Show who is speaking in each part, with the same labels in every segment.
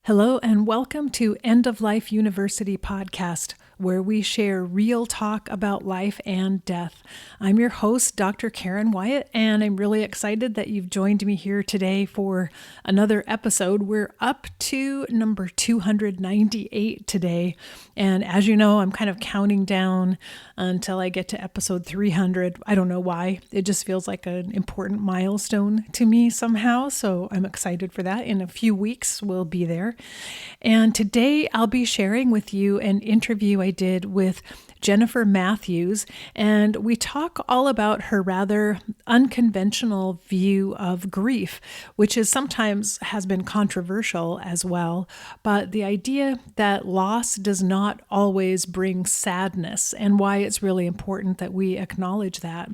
Speaker 1: Hello and welcome to End of Life University podcast, where we share real talk about life and death. I'm your host, Dr. Karen Wyatt, and I'm really excited that you've joined me here today for another episode. We're up to number 298 today, and as you know, I'm kind of counting down until I get to episode 300. I don't know why. It just feels like an important milestone to me somehow, so I'm excited for that. In a few weeks, we'll be there. And today I'll be sharing with you an interview I did with Jennifer Mathews, and we talk all about her rather unconventional view of grief, which is sometimes has been controversial as well, but the idea that loss does not always bring sadness and why it's really important that we acknowledge that.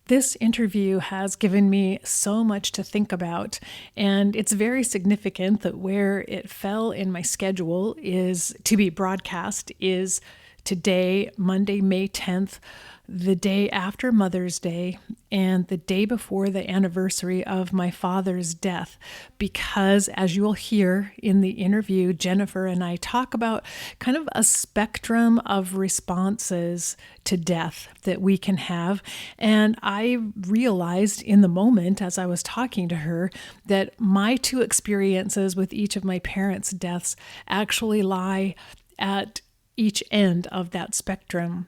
Speaker 1: This interview has given me so much to think about, and it's very significant that where it fell in my schedule is to be broadcast is today, Monday, May 10th, the day after Mother's Day, and the day before the anniversary of my father's death, because as you'll hear in the interview, Jennifer and I talk about kind of a spectrum of responses to death that we can have. And I realized in the moment as I was talking to her that my two experiences with each of my parents' deaths actually lie at each end of that spectrum.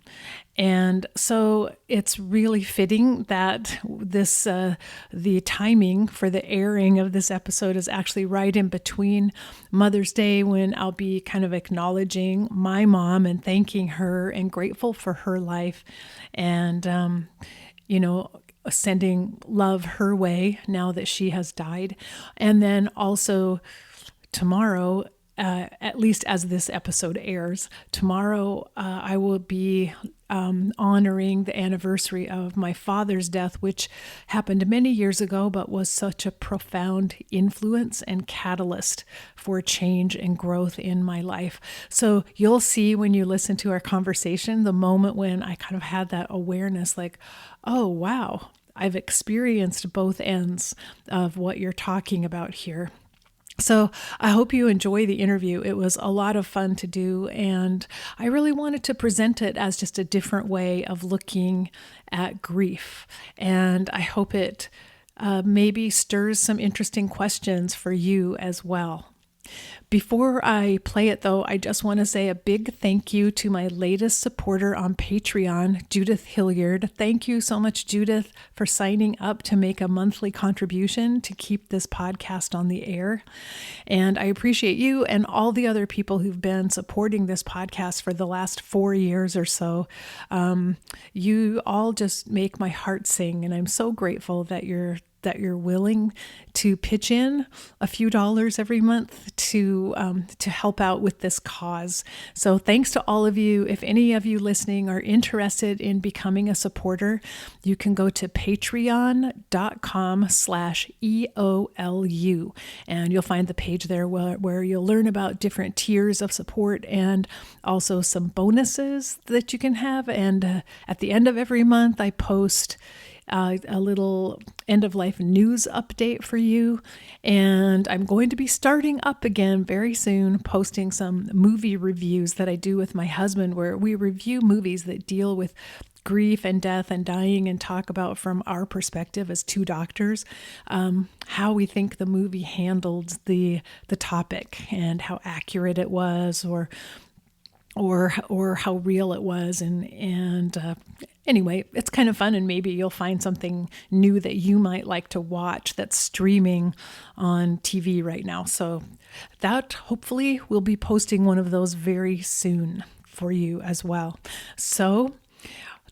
Speaker 1: And so it's really fitting that the timing for the airing of this episode is actually right in between Mother's Day, when I'll be kind of acknowledging my mom and thanking her and grateful for her life, and sending love her way now that she has died. And then also tomorrow, at least as this episode airs, tomorrow I will be honoring the anniversary of my father's death, which happened many years ago, but was such a profound influence and catalyst for change and growth in my life. So you'll see when you listen to our conversation, the moment when I kind of had that awareness, like, oh, wow, I've experienced both ends of what you're talking about here. So I hope you enjoy the interview. It was a lot of fun to do, and I really wanted to present it as just a different way of looking at grief. And I hope it maybe stirs some interesting questions for you as well. Before I play it, though, I just want to say a big thank you to my latest supporter on Patreon, Judith Hilliard. Thank you so much, Judith, for signing up to make a monthly contribution to keep this podcast on the air. And I appreciate you and all the other people who've been supporting this podcast for the last 4 years or so. You all just make my heart sing, and I'm so grateful that you're willing to pitch in a few dollars every month to help out with this cause. So thanks to all of you. If any of you listening are interested in becoming a supporter, you can go to patreon.com/EOLU, and you'll find the page there where you'll learn about different tiers of support and also some bonuses that you can have. And at the end of every month, I post a little end-of-life news update for you. And I'm going to be starting up again very soon, posting some movie reviews that I do with my husband, where we review movies that deal with grief and death and dying, and talk about from our perspective as two doctors, how we think the movie handled the topic and how accurate it was, or how real it was. And anyway, it's kind of fun, and maybe you'll find something new that you might like to watch that's streaming on TV right now. So that hopefully we'll be posting one of those very soon for you as well. So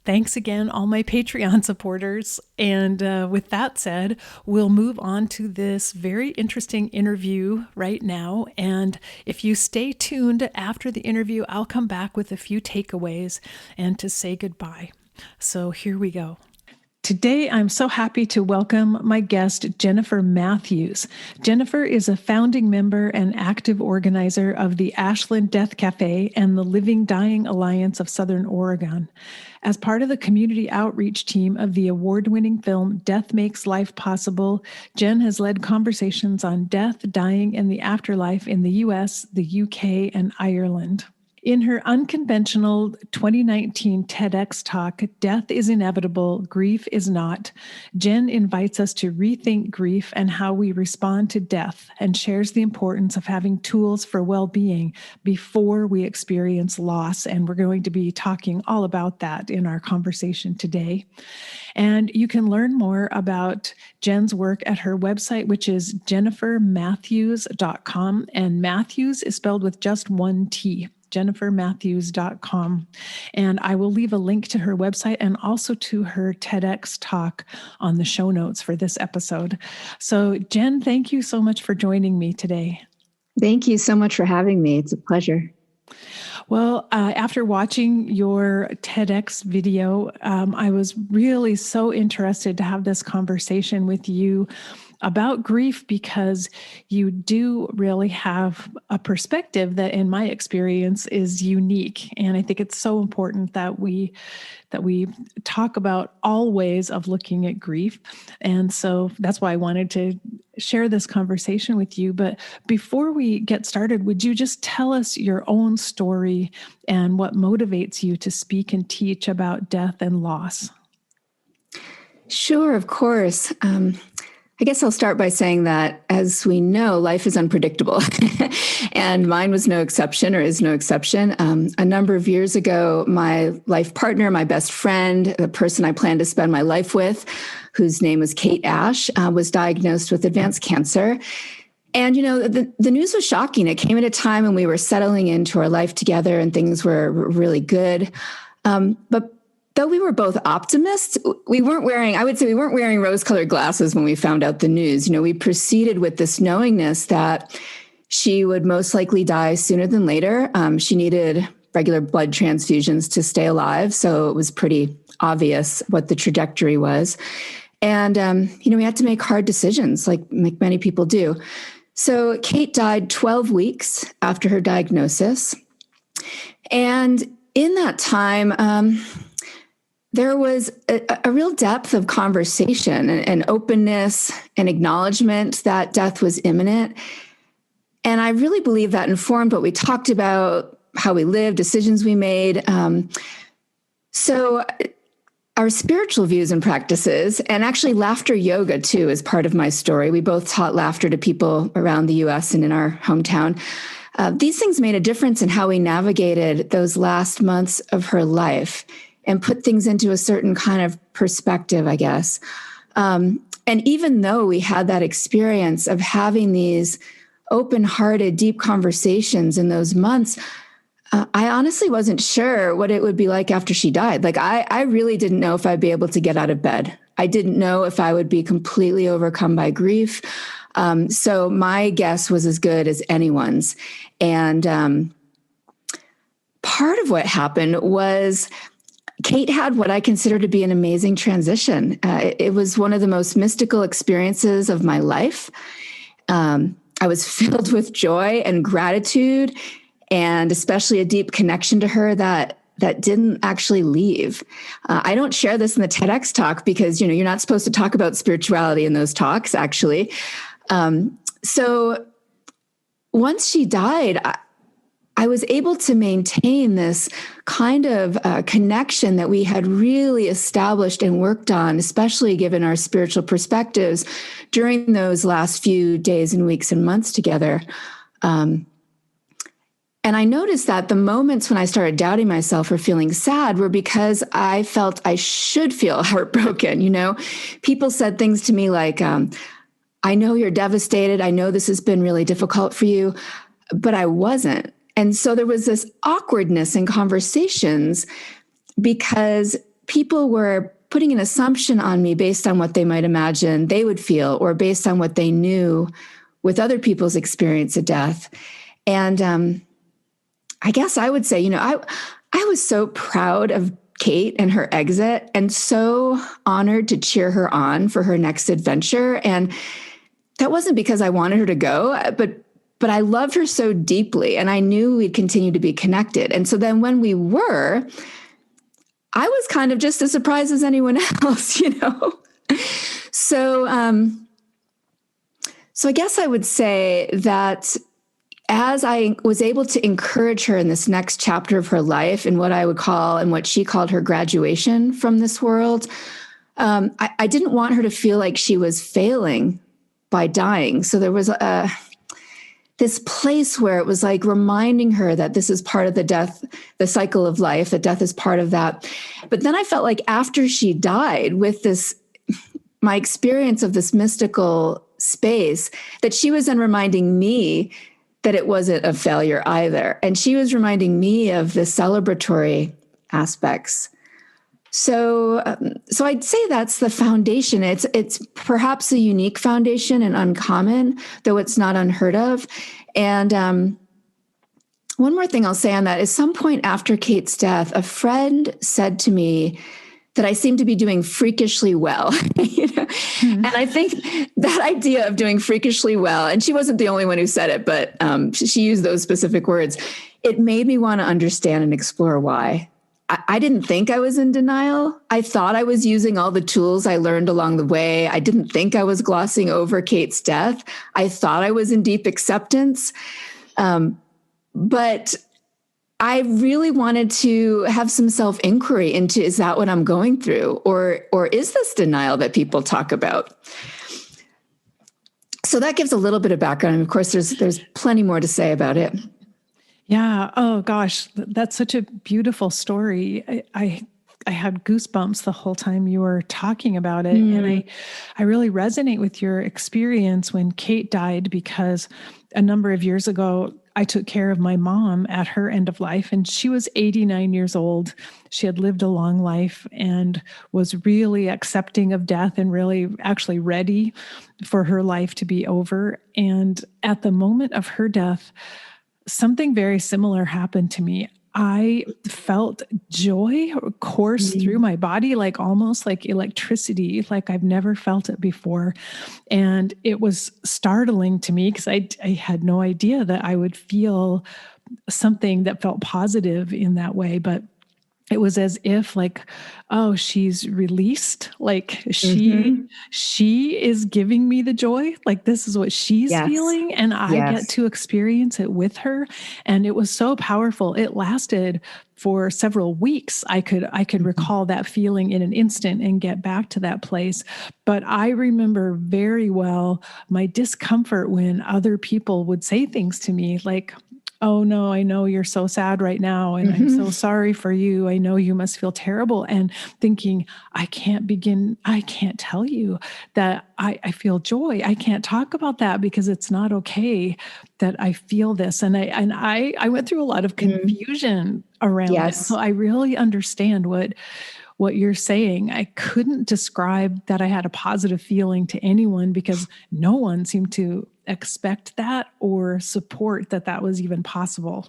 Speaker 1: thanks again, all my Patreon supporters. And with that said, we'll move on to this very interesting interview right now. And if you stay tuned after the interview, I'll come back with a few takeaways and to say goodbye. So here we go. Today, I'm so happy to welcome my guest, Jennifer Mathews. Jennifer is a founding member and active organizer of the Ashland Death Cafe and the Living Dying Alliance of Southern Oregon. As part of the community outreach team of the award-winning film Death Makes Life Possible, Jen has led conversations on death, dying, and the afterlife in the U.S., the U.K., and Ireland. In her Unconventional 2019 TEDx talk, Death is Inevitable, Grief is Not, Jen invites us to rethink grief and how we respond to death, and shares the importance of having tools for well-being before we experience loss. And we're going to be talking all about that in our conversation today. And you can learn more about Jen's work at her website, which is jennifermathews.com. And Mathews is spelled with just one T. jennifermathews.com. And I will leave a link to her website and also to her TEDx talk on the show notes for this episode. So Jen, thank you so much for joining me today.
Speaker 2: Thank you so much for having me. It's a pleasure.
Speaker 1: Well, after watching your TEDx video, I was really so interested to have this conversation with you about grief, because you do really have a perspective that, in my experience, is unique. And I think it's so important that we talk about all ways of looking at grief. And so that's why I wanted to share this conversation with you. But before we get started, would you just tell us your own story and what motivates you to speak and teach about death and loss?
Speaker 2: Sure, of course. I guess I'll start by saying that, as we know, life is unpredictable, and mine was no exception, or is no exception. A number of years ago, my life partner, my best friend, the person I planned to spend my life with, whose name was Kate Ash, was diagnosed with advanced cancer. And, the news was shocking. It came at a time when we were settling into our life together and things were really good. But though we were both optimists, we weren't wearing rose-colored glasses when we found out the news. We proceeded with this knowingness that she would most likely die sooner than later. She needed regular blood transfusions to stay alive, so it was pretty obvious what the trajectory was. And, we had to make hard decisions, like many people do. So Kate died 12 weeks after her diagnosis. And in that time, there was a real depth of conversation and openness and acknowledgement that death was imminent. And I really believe that informed what we talked about, how we lived, decisions we made. So our spiritual views and practices, and actually laughter yoga too, is part of my story. We both taught laughter to people around the US and in our hometown. These things made a difference in how we navigated those last months of her life and put things into a certain kind of perspective, I guess. And even though we had that experience of having these open-hearted, deep conversations in those months, I honestly wasn't sure what it would be like after she died. Like, I really didn't know if I'd be able to get out of bed. I didn't know if I would be completely overcome by grief. So my guess was as good as anyone's. And part of what happened was Kate had what I consider to be an amazing transition. It was one of the most mystical experiences of my life. I was filled with joy and gratitude, and especially a deep connection to her that didn't actually leave. I don't share this in the TEDx talk because, you're not supposed to talk about spirituality in those talks, actually. So once she died, I was able to maintain this kind of connection that we had really established and worked on, especially given our spiritual perspectives during those last few days and weeks and months together. And I noticed that the moments when I started doubting myself or feeling sad were because I felt I should feel heartbroken. People said things to me like, I know you're devastated. I know this has been really difficult for you, but I wasn't. And so there was this awkwardness in conversations because people were putting an assumption on me based on what they might imagine they would feel, or based on what they knew with other people's experience of death. And I guess I would say, I was so proud of Kate and her exit, and so honored to cheer her on for her next adventure. And that wasn't because I wanted her to go, but I loved her so deeply, and I knew we'd continue to be connected. And so then when we were, I was kind of just as surprised as anyone else, So, so I guess I would say that as I was able to encourage her in this next chapter of her life, in what I would call and what she called her graduation from this world, I didn't want her to feel like she was failing by dying. So there was this place where it was like reminding her that this is part of the cycle of life, that death is part of that. But then I felt like after she died, with my experience of this mystical space, that she was then reminding me that it wasn't a failure either. And she was reminding me of the celebratory aspects. So I'd say that's the foundation. It's perhaps a unique foundation and uncommon, though it's not unheard of. And one more thing I'll say on that is, some point after Kate's death, a friend said to me that I seemed to be doing freakishly well. And I think that idea of doing freakishly well, and she wasn't the only one who said it, but she used those specific words, it made me want to understand and explore why. I didn't think I was in denial. I thought I was using all the tools I learned along the way. I didn't think I was glossing over Kate's death. I thought I was in deep acceptance. But I really wanted to have some self-inquiry into, is that what I'm going through? Or is this denial that people talk about? So that gives a little bit of background. And of course, there's plenty more to say about it.
Speaker 1: Yeah. Oh gosh, that's such a beautiful story. I had goosebumps the whole time you were talking about it. And I really resonate with your experience when Kate died, because a number of years ago, I took care of my mom at her end of life, and she was 89 years old. She had lived a long life and was really accepting of death and really actually ready for her life to be over. And at the moment of her death, something very similar happened to me. I felt joy course through my body, like almost like electricity, like I've never felt it before. And it was startling to me because I had no idea that I would feel something that felt positive in that way. But it was as if like, oh, she's released. Like she is giving me the joy. Like this is what she's feeling. And I get to experience it with her. And it was so powerful. It lasted for several weeks. I could recall that feeling in an instant and get back to that place. But I remember very well my discomfort when other people would say things to me like, oh no, I know you're so sad right now. And I'm so sorry for you. I know you must feel terrible. And thinking, I can't tell you that I feel joy. I can't talk about that because it's not okay that I feel this. And I went through a lot of confusion around it. So I really understand what you're saying. I couldn't describe that I had a positive feeling to anyone because no one seemed to expect that or support that was even possible.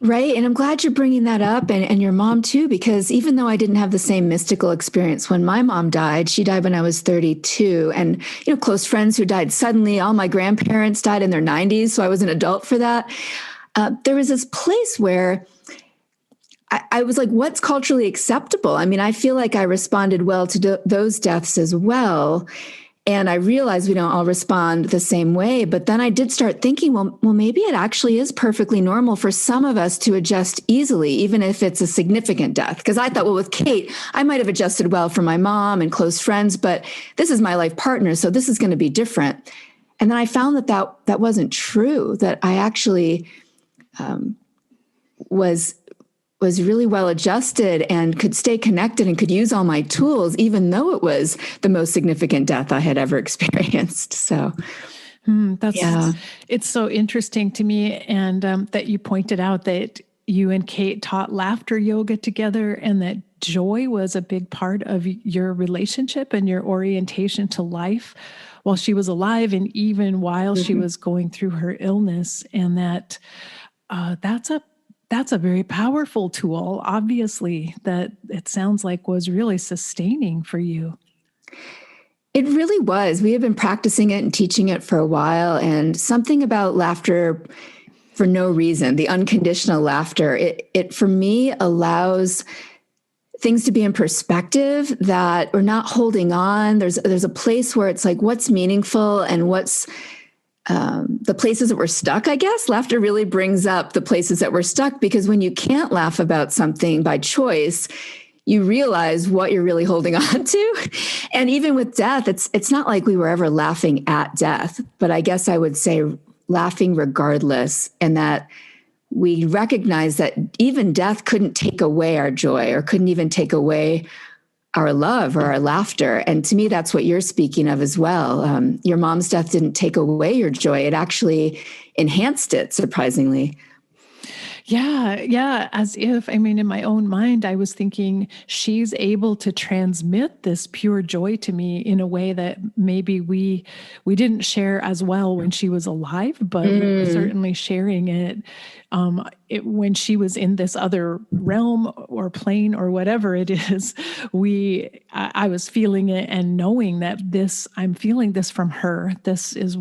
Speaker 2: Right. And I'm glad you're bringing that up, and your mom too, because even though I didn't have the same mystical experience when my mom died, she died when I was 32, and, close friends who died suddenly, all my grandparents died in their 90s. So I was an adult for that. There was this place where I was like, what's culturally acceptable? I mean, I feel like I responded well to those deaths as well. And I realized we don't all respond the same way. But then I did start thinking, well, maybe it actually is perfectly normal for some of us to adjust easily, even if it's a significant death. Because I thought, well, with Kate, I might have adjusted well for my mom and close friends, but this is my life partner, so this is going to be different. And then I found that wasn't true, that I actually was really well adjusted and could stay connected and could use all my tools, even though it was the most significant death I had ever experienced. So
Speaker 1: it's so interesting to me. And that you pointed out that you and Kate taught laughter yoga together, and that joy was a big part of your relationship and your orientation to life while she was alive and even while she was going through her illness. And that's a That's a very powerful tool, obviously, that it sounds like was really sustaining for you.
Speaker 2: It really was. We have been practicing it and teaching it for a while, and something about laughter for no reason, the unconditional laughter, it for me allows things to be in perspective, that we're not holding on. There's a place where it's like, what's meaningful and what's the places that we're stuck, I guess. Laughter really brings up the places that we're stuck, because when you can't laugh about something by choice, you realize what you're really holding on to. And even with death, it's not like we were ever laughing at death, but I guess I would say laughing regardless, and that we recognize that even death couldn't take away our joy, or couldn't even take away our love or our laughter. And to me, that's what you're speaking of as well. Your mom's death didn't take away your joy. It actually enhanced it, surprisingly.
Speaker 1: Yeah. As if, I mean, in my own mind, I was thinking she's able to transmit this pure joy to me in a way that maybe we didn't share as well when she was alive, but we were certainly sharing it, when she was in this other realm or plane or whatever it is. I was feeling it and knowing that I'm feeling this from her. This is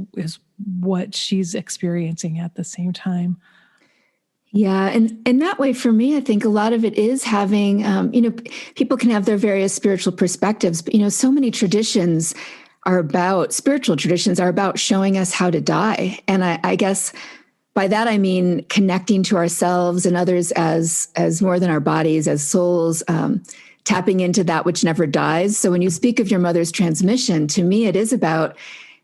Speaker 1: what she's experiencing at the same time.
Speaker 2: Yeah. And in that way, for me, I think a lot of it is having, people can have their various spiritual perspectives, but, so many spiritual traditions are about showing us how to die. And I guess by that, I mean, connecting to ourselves and others as more than our bodies, as souls, tapping into that which never dies. So when you speak of your mother's transmission, to me, it is about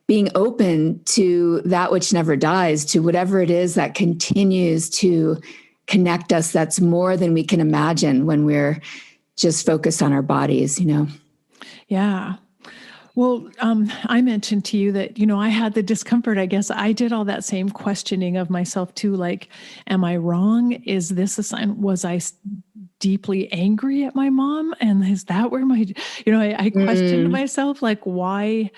Speaker 2: being open to that which never dies, to whatever it is that continues to connect us, that's more than we can imagine when we're just focused on our bodies,
Speaker 1: Yeah. Well, I mentioned to you that, I had the discomfort. I guess I did all that same questioning of myself too. Like, am I wrong? Is this a sign? Was I deeply angry at my mom? And is that where I questioned myself, like, why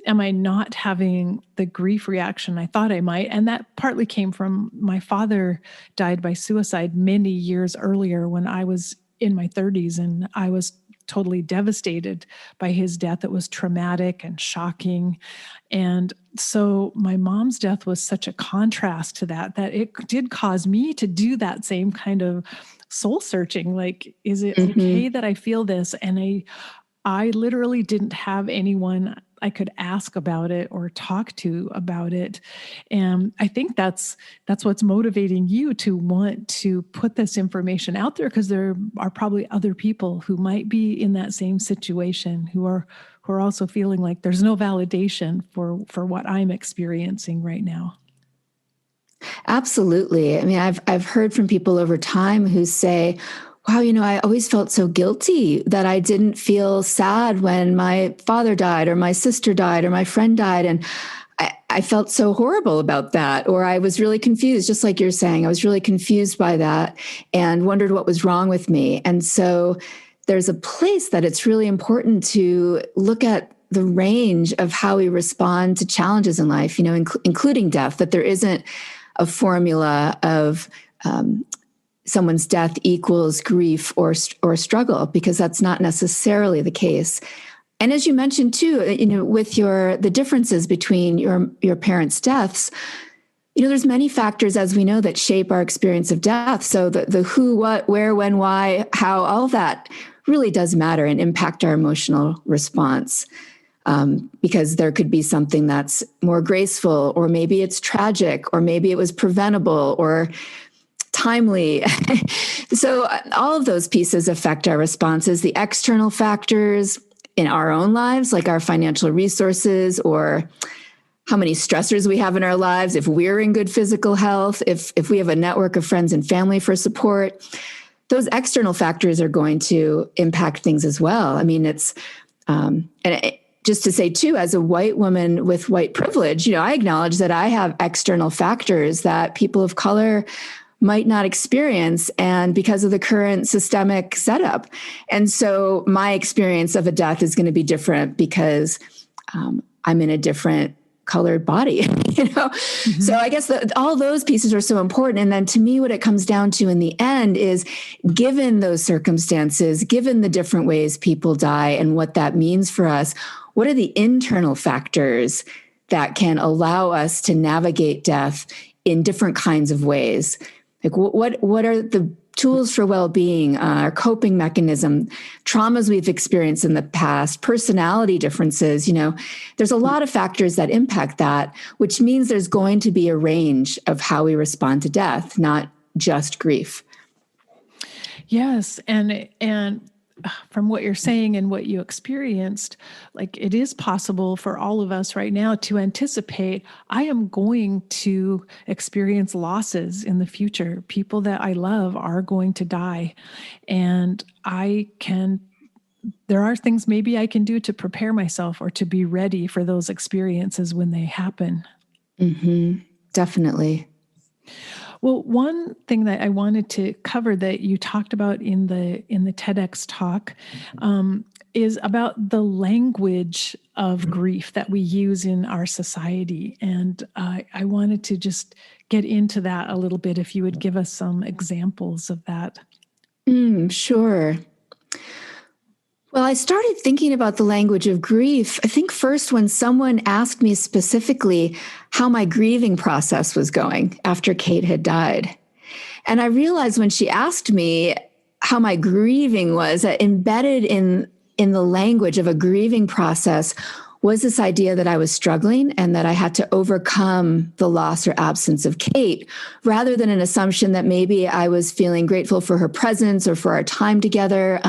Speaker 1: am I not having the grief reaction I thought I might? And that partly came from my father died by suicide many years earlier when I was in my 30s, and I was totally devastated by his death. It was traumatic and shocking. And so my mom's death was such a contrast to that it did cause me to do that same kind of soul searching. Like, is it okay that I feel this? And I literally didn't have anyone I could ask about it or talk to about it. And I think that's what's motivating you to want to put this information out there, because there are probably other people who might be in that same situation who are also feeling like there's no validation for what I'm experiencing right now.
Speaker 2: Absolutely. I mean, I've heard from people over time who say, wow, I always felt so guilty that I didn't feel sad when my father died or my sister died or my friend died. And I felt so horrible about that. Or I was really confused, just like you're saying. I was really confused by that and wondered what was wrong with me. And so there's a place that it's really important to look at the range of how we respond to challenges in life, including death, that there isn't a formula of someone's death equals grief or struggle, because that's not necessarily the case. And as you mentioned too, with the differences between your parents' deaths, there's many factors, as we know, that shape our experience of death. So the who, what, where, when, why, how, all of that really does matter and impact our emotional response. Because there could be something that's more graceful, or maybe it's tragic, or maybe it was preventable or timely. So all of those pieces affect our responses. The external factors in our own lives, like our financial resources, or how many stressors we have in our lives, if we're in good physical health, if we have a network of friends and family for support, those external factors are going to impact things as well. I mean, just to say too, as a white woman with white privilege, I acknowledge that I have external factors that people of color might not experience, and because of the current systemic setup. And so my experience of a death is going to be different because I'm in a different colored body,
Speaker 1: Mm-hmm.
Speaker 2: So I guess all those pieces are so important. And then to me, what it comes down to in the end is, given those circumstances, given the different ways people die and what that means for us, what are the internal factors that can allow us to navigate death in different kinds of ways? Like what are the tools for well-being, our coping mechanism, traumas we've experienced in the past, personality differences? There's a lot of factors that impact that, which means there's going to be a range of how we respond to death, not just grief.
Speaker 1: Yes. And from what you're saying and what you experienced, like, it is possible for all of us right now to anticipate, I am going to experience losses in the future. People that I love are going to die. And there are things maybe I can do to prepare myself or to be ready for those experiences when they happen.
Speaker 2: Mm-hmm. Definitely.
Speaker 1: Well, one thing that I wanted to cover that you talked about in the TEDx talk is about the language of grief that we use in our society. And I wanted to just get into that a little bit, if you would give us some examples of that.
Speaker 2: Sure. Well, I started thinking about the language of grief, I think first when someone asked me specifically how my grieving process was going after Kate had died. And I realized when she asked me how my grieving was, that embedded in the language of a grieving process was this idea that I was struggling and that I had to overcome the loss or absence of Kate, rather than an assumption that maybe I was feeling grateful for her presence or for our time together.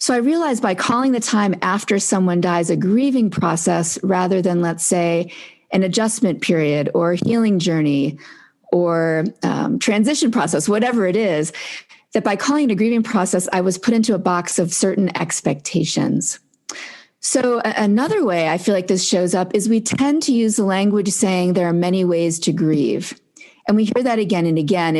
Speaker 2: So I realized by calling the time after someone dies a grieving process, rather than, let's say, an adjustment period or healing journey or transition process, whatever it is, that by calling it a grieving process, I was put into a box of certain expectations. So another way I feel like this shows up is we tend to use the language saying there are many ways to grieve. And we hear that again and again.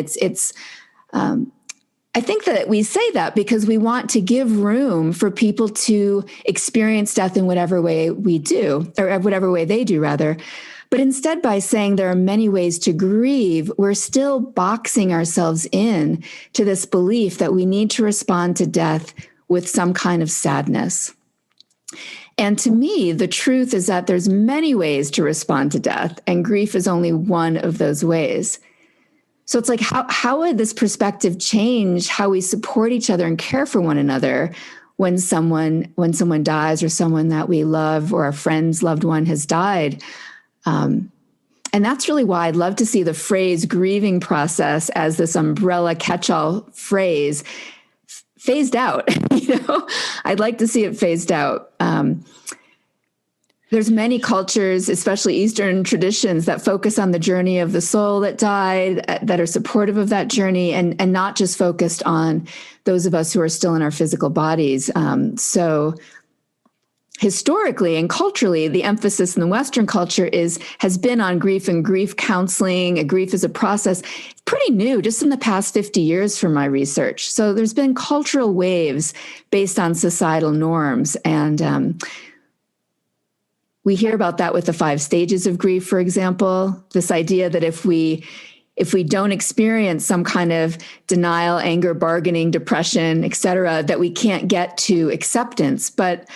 Speaker 2: I think that we say that because we want to give room for people to experience death in whatever way we do, or whatever way they do, rather. But instead, by saying there are many ways to grieve, we're still boxing ourselves in to this belief that we need to respond to death with some kind of sadness. And to me, the truth is that there's many ways to respond to death, and grief is only one of those ways. So it's like, how would this perspective change how we support each other and care for one another when someone dies, or someone that we love or a friend's loved one has died? And that's really why I'd love to see the phrase grieving process as this umbrella catch-all phrase phased out. I'd like to see it phased out. There's many cultures, especially Eastern traditions, that focus on the journey of the soul that died, that are supportive of that journey, and not just focused on those of us who are still in our physical bodies. So historically and culturally, the emphasis in the Western culture has been on grief and grief counseling. Grief is a process. It's pretty new, just in the past 50 years from my research. So there's been cultural waves based on societal norms. And we hear about that with the 5 stages of grief, for example, this idea that if we don't experience some kind of denial, anger, bargaining, depression, et cetera, that we can't get to acceptance. But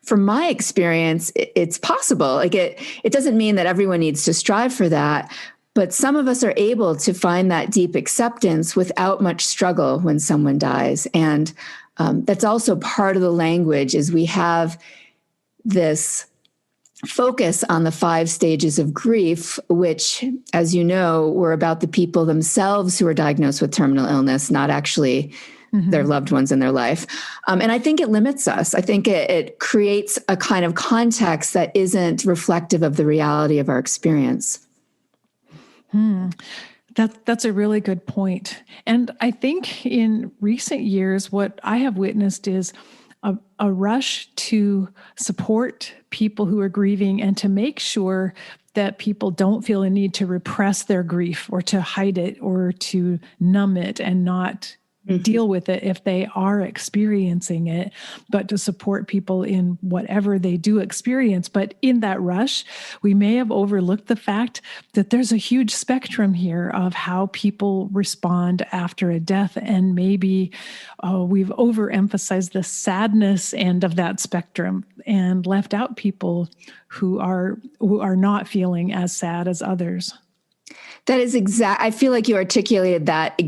Speaker 2: from my experience, it's possible. Like it doesn't mean that everyone needs to strive for that, but some of us are able to find that deep acceptance without much struggle when someone dies. And that's also part of the language, is we have this focus on the 5 stages of grief, which, as you know, were about the people themselves who are diagnosed with terminal illness, not actually their loved ones in their life. And I think it limits us. I think it creates a kind of context that isn't reflective of the reality of our experience.
Speaker 1: That's a really good point. And I think in recent years, what I have witnessed is a rush to support people who are grieving and to make sure that people don't feel a need to repress their grief or to hide it or to numb it and not deal with it if they are experiencing it, but to support people in whatever they do experience. But in that rush, we may have overlooked the fact that there's a huge spectrum here of how people respond after a death. And maybe we've overemphasized the sadness end of that spectrum and left out people who are not feeling as sad as others.
Speaker 2: That is I feel like you articulated that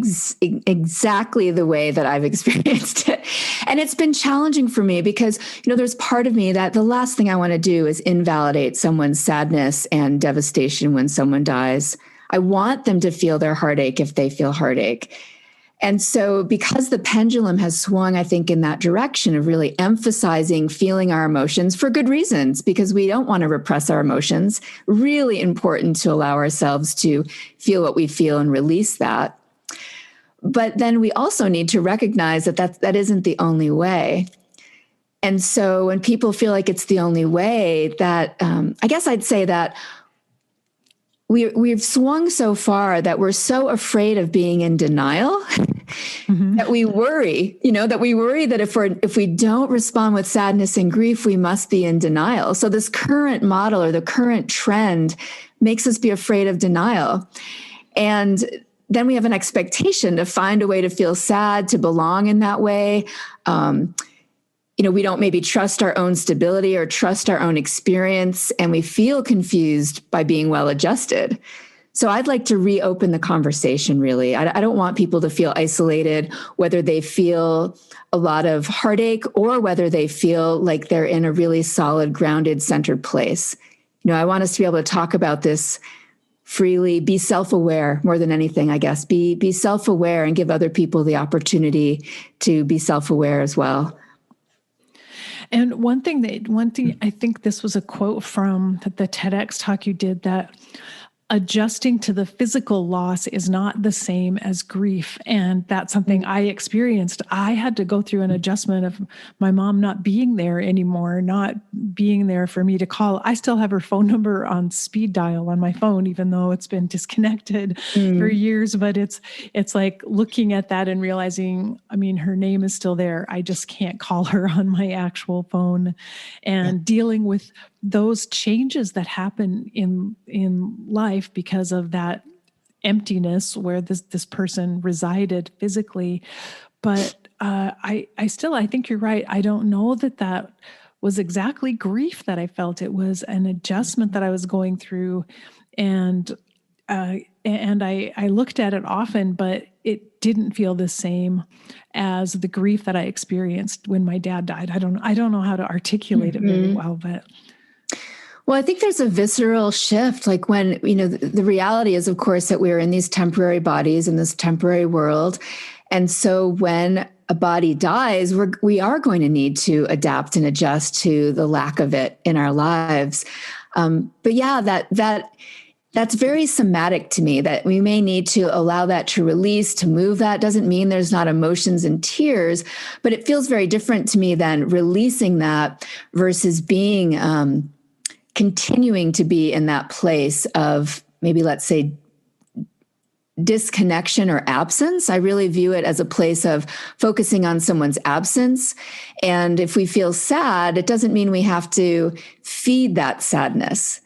Speaker 2: exactly the way that I've experienced it. And it's been challenging for me because, there's part of me that the last thing I want to do is invalidate someone's sadness and devastation when someone dies. I want them to feel their heartache if they feel heartache. And so because the pendulum has swung, I think, in that direction of really emphasizing feeling our emotions for good reasons, because we don't want to repress our emotions, really important to allow ourselves to feel what we feel and release that. But then we also need to recognize that isn't the only way. And so when people feel like it's the only way, that I guess I'd say that we've swung so far that we're so afraid of being in denial that we worry, that if we don't respond with sadness and grief, we must be in denial. So this current model or the current trend makes us be afraid of denial. And then we have an expectation to find a way to feel sad, to belong in that way. We don't maybe trust our own stability or trust our own experience, and we feel confused by being well-adjusted. So I'd like to reopen the conversation, really. I don't want people to feel isolated, whether they feel a lot of heartache or whether they feel like they're in a really solid, grounded, centered place. I want us to be able to talk about this freely, be self-aware more than anything, I guess. Be self-aware and give other people the opportunity to be self-aware as well.
Speaker 1: And one thing I think this was a quote from the TEDx talk you did, that adjusting to the physical loss is not the same as grief. And that's something I experienced. I had to go through an adjustment of my mom not being there anymore, not being there for me to call. I still have her phone number on speed dial on my phone, even though it's been disconnected for years. But it's like looking at that and realizing, her name is still there. I just can't call her on my actual phone, and dealing with those changes that happen in life because of that emptiness where this person resided physically. But I think you're right. I don't know that was exactly grief that I felt. It was an adjustment that I was going through, and I looked at it often, but it didn't feel the same as the grief that I experienced when my dad died. I don't know how to articulate it very well, but.
Speaker 2: Well, I think there's a visceral shift. Like when, the reality is, of course, that we're in these temporary bodies in this temporary world. And so when a body dies, we are going to need to adapt and adjust to the lack of it in our lives. But yeah, that's very somatic to me, that we may need to allow that to release, to move. That doesn't mean there's not emotions and tears, but it feels very different to me than releasing that versus being, continuing to be in that place of maybe, let's say, disconnection or absence. I really view it as a place of focusing on someone's absence. And if we feel sad, it doesn't mean we have to feed that sadness.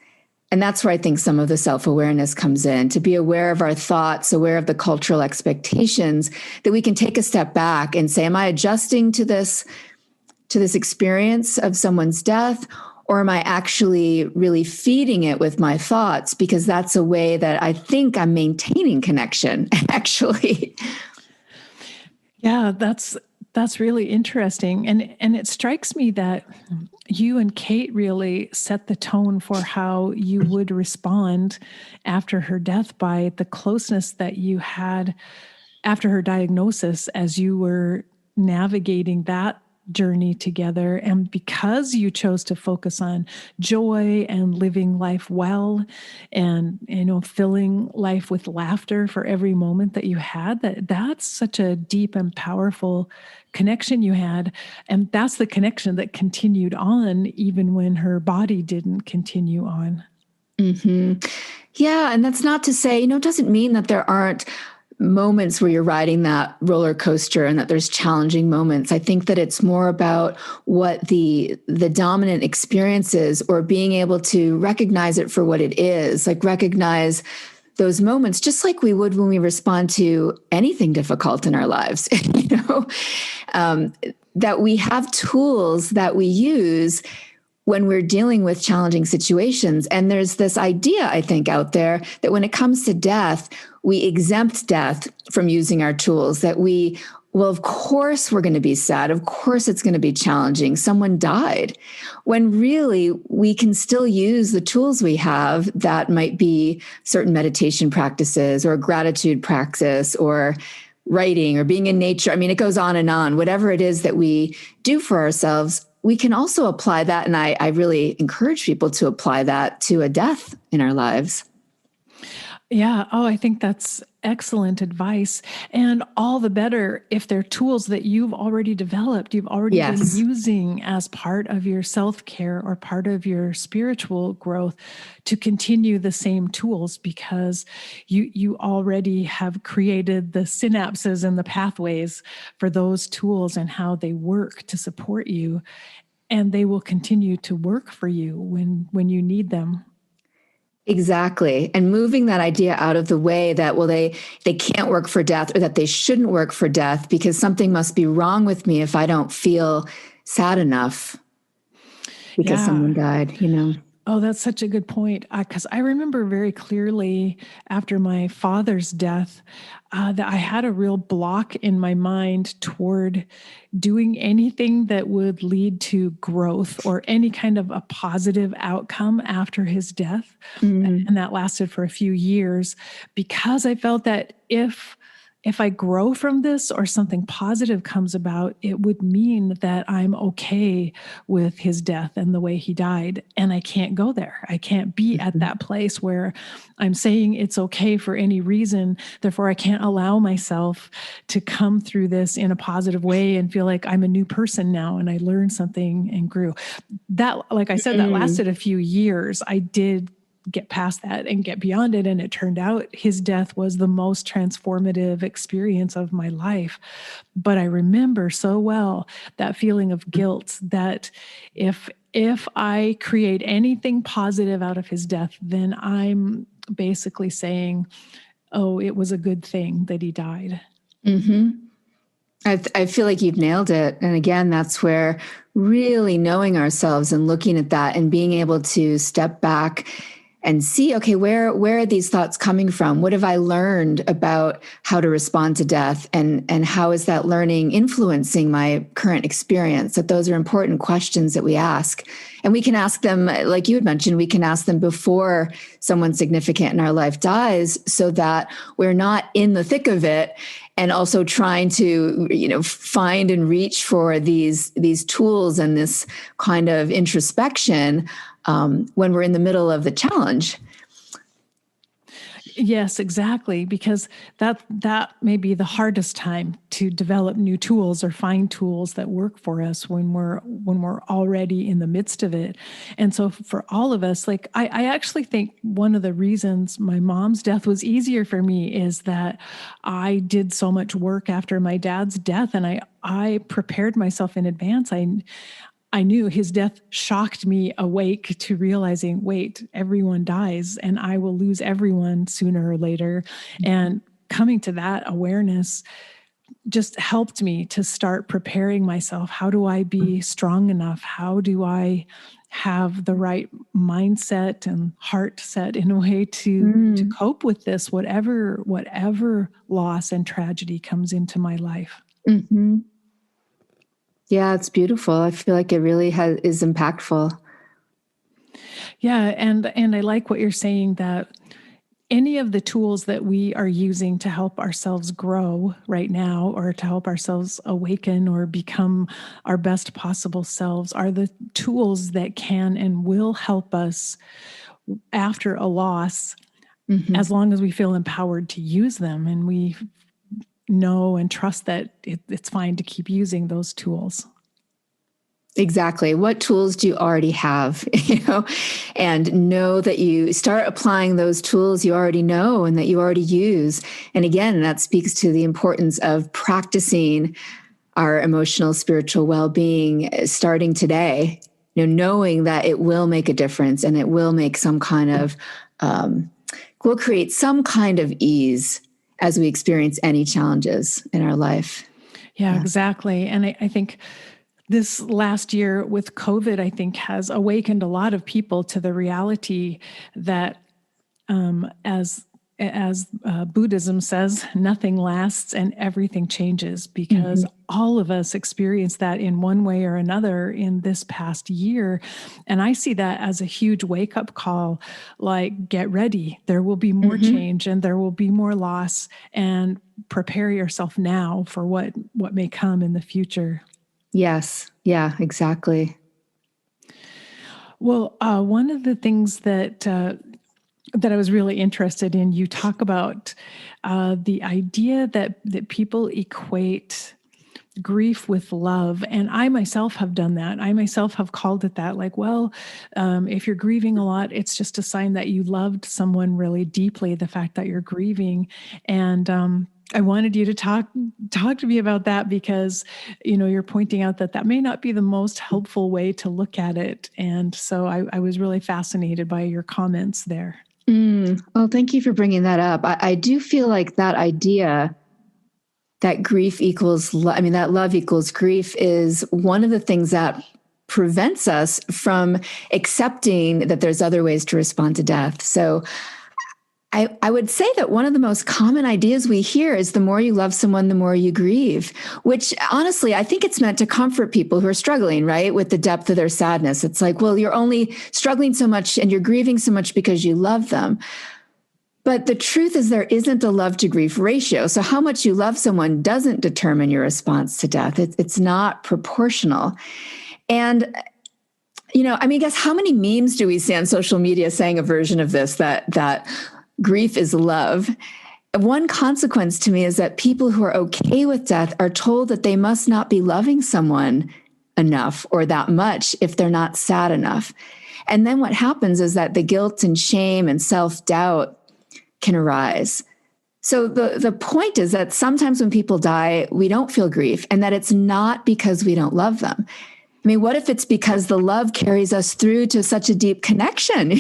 Speaker 2: And that's where I think some of the self-awareness comes in, to be aware of our thoughts, aware of the cultural expectations, that we can take a step back and say, am I adjusting to this experience of someone's death? Or am I actually really feeding it with my thoughts? Because that's a way that I think I'm maintaining connection, actually.
Speaker 1: Yeah, that's really interesting. And it strikes me that you and Kate really set the tone for how you would respond after her death by the closeness that you had after her diagnosis as you were navigating that journey together. And because you chose to focus on joy and living life well and, filling life with laughter for every moment that you had, that's such a deep and powerful connection you had. And that's the connection that continued on even when her body didn't continue on.
Speaker 2: Yeah. And that's not to say, it doesn't mean that there aren't moments where you're riding that roller coaster and that there's challenging moments. I think that it's more about what the dominant experience is, or being able to recognize it for what it is, like recognize those moments, just like we would when we respond to anything difficult in our lives, that we have tools that we use when we're dealing with challenging situations. And there's this idea, I think, out there that when it comes to death, we exempt death from using our tools, that well, of course we're going to be sad. Of course it's going to be challenging. Someone died. When really we can still use the tools we have, that might be certain meditation practices or gratitude practice or writing or being in nature. I mean, it goes on and on. Whatever it is that we do for ourselves, we can also apply that. And I really encourage people to apply that to a death in our lives.
Speaker 1: Yeah. Oh, I think that's excellent advice. And all the better if they're tools that you've already developed, you've already been using as part of your self-care or part of your spiritual growth, to continue the same tools, because you already have created the synapses and the pathways for those tools and how they work to support you. And they will continue to work for you when you need them.
Speaker 2: Exactly. And moving that idea out of the way that, well, they can't work for death, or that they shouldn't work for death because something must be wrong with me if I don't feel sad enough because someone died,
Speaker 1: Oh, that's such a good point. Because I remember very clearly after my father's death that I had a real block in my mind toward doing anything that would lead to growth or any kind of a positive outcome after his death. Mm. And that lasted for a few years, because I felt that if I grow from this or something positive comes about, it would mean that I'm okay with his death and the way he died. And I can't go there. I can't be at that place where I'm saying it's okay for any reason. Therefore, I can't allow myself to come through this in a positive way and feel like I'm a new person now and I learned something and grew. That, like I said, that lasted a few years. I did get past that and get beyond it. And it turned out his death was the most transformative experience of my life. But I remember so well that feeling of guilt that if I create anything positive out of his death, then I'm basically saying, oh, it was a good thing that he died.
Speaker 2: Mm-hmm. I feel like you've nailed it. And again, that's where really knowing ourselves and looking at that and being able to step back and see, okay, where are these thoughts coming from? What have I learned about how to respond to death? And how is that learning influencing my current experience? That those are important questions that we ask. And we can ask them, like you had mentioned, we can ask them before someone significant in our life dies, so that we're not in the thick of it and also trying to, find and reach for these tools and this kind of introspection when we're in the middle of the challenge.
Speaker 1: Yes, exactly. Because that may be the hardest time to develop new tools or find tools that work for us when we're already in the midst of it. And so for all of us, like I actually think one of the reasons my mom's death was easier for me is that I did so much work after my dad's death, and I prepared myself in advance. I knew his death shocked me awake to realizing, wait, everyone dies and I will lose everyone sooner or later. And coming to that awareness just helped me to start preparing myself. How do I be strong enough? How do I have the right mindset and heart set in a way to cope with this, whatever loss and tragedy comes into my life?
Speaker 2: Mm-hmm. Yeah, it's beautiful. I feel like it really is impactful.
Speaker 1: Yeah, and I like what you're saying, that any of the tools that we are using to help ourselves grow right now, or to help ourselves awaken or become our best possible selves, are the tools that can and will help us after a loss, as long as we feel empowered to use them and we know and trust that it's fine to keep using those tools.
Speaker 2: Exactly. What tools do you already have, and know that you start applying those tools you already know and that you already use. And again, that speaks to the importance of practicing our emotional, spiritual well-being starting today, knowing that it will make a difference and it will make some kind of, will create some kind of ease as we experience any challenges in our life.
Speaker 1: Yeah, exactly. And I think this last year with COVID, I think, has awakened a lot of people to the reality that as Buddhism says, nothing lasts and everything changes, because all of us experienced that in one way or another in this past year. And I see that as a huge wake-up call, like, get ready. There will be more change and there will be more loss, and prepare yourself now for what may come in the future.
Speaker 2: Yes. Yeah, exactly.
Speaker 1: Well, one of the things that I was really interested in, you talk about the idea that people equate grief with love. And I myself have done that. I myself have called it that, like, well, if you're grieving a lot, it's just a sign that you loved someone really deeply, the fact that you're grieving. And I wanted you to talk to me about that, because, you're pointing out that may not be the most helpful way to look at it. And so I was really fascinated by your comments there.
Speaker 2: Well, thank you for bringing that up. I do feel like that idea that grief equals, that love equals grief is one of the things that prevents us from accepting that there's other ways to respond to death. So I would say that one of the most common ideas we hear is the more you love someone, the more you grieve, which honestly, I think it's meant to comfort people who are struggling, right, with the depth of their sadness. It's like, well, you're only struggling so much and you're grieving so much because you love them. But the truth is there isn't a love to grief ratio. So how much you love someone doesn't determine your response to death. It's not proportional. And guess how many memes do we see on social media saying a version of this, that grief is love? One consequence to me is that people who are okay with death are told that they must not be loving someone enough or that much if they're not sad enough. And then what happens is that the guilt and shame and self-doubt can arise. So the point is that sometimes when people die, we don't feel grief, and that it's not because we don't love them. What if it's because the love carries us through to such a deep connection?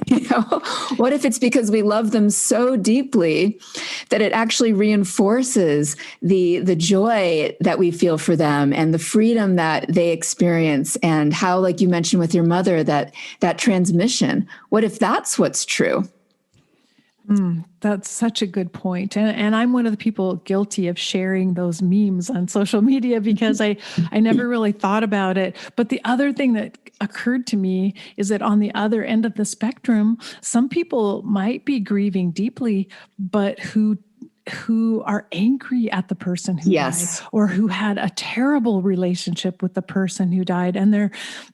Speaker 2: What if it's because we love them so deeply that it actually reinforces the joy that we feel for them and the freedom that they experience, and how, like you mentioned with your mother, that transmission? What if that's what's true?
Speaker 1: That's such a good point. And I'm one of the people guilty of sharing those memes on social media, because I never really thought about it. But the other thing that occurred to me is that on the other end of the spectrum, some people might be grieving deeply, but who are angry at the person who died, or who had a terrible relationship with the person who died, and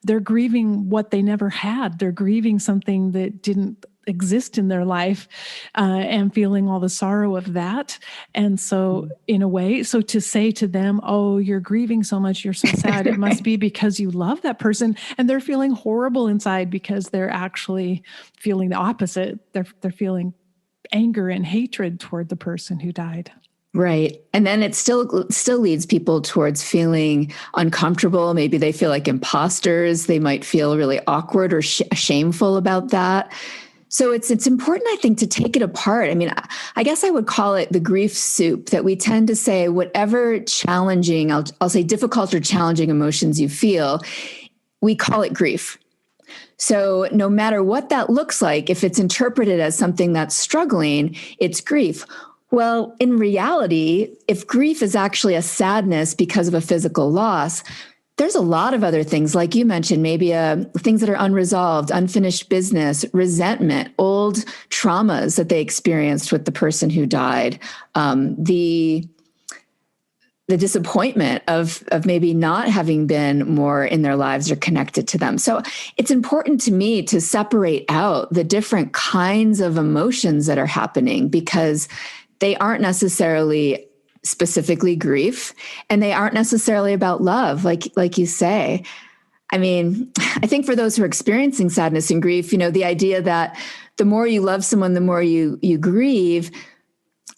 Speaker 1: they're grieving what they never had. They're grieving something that didn't exist in their life, and feeling all the sorrow of that. And so in a way, so to say to them, oh, you're grieving so much, you're so sad, it must be because you love that person, and they're feeling horrible inside because they're actually feeling the opposite. They're feeling anger and hatred toward the person who died.
Speaker 2: Right. And then it still leads people towards feeling uncomfortable. Maybe they feel like imposters. They might feel really awkward or shameful about that. So it's important, I think, to take it apart. I guess I would call it the grief soup, that we tend to say whatever challenging, I'll say difficult or challenging emotions you feel, we call it grief. So no matter what that looks like, if it's interpreted as something that's struggling, it's grief. Well, in reality, if grief is actually a sadness because of a physical loss, there's a lot of other things, like you mentioned, maybe things that are unresolved, unfinished business, resentment, old traumas that they experienced with the person who died, the disappointment of maybe not having been more in their lives or connected to them. So it's important to me to separate out the different kinds of emotions that are happening, because they aren't necessarily specifically grief, and they aren't necessarily about love, like you say. I mean, I think for those who are experiencing sadness and grief, the idea that the more you love someone, the more you grieve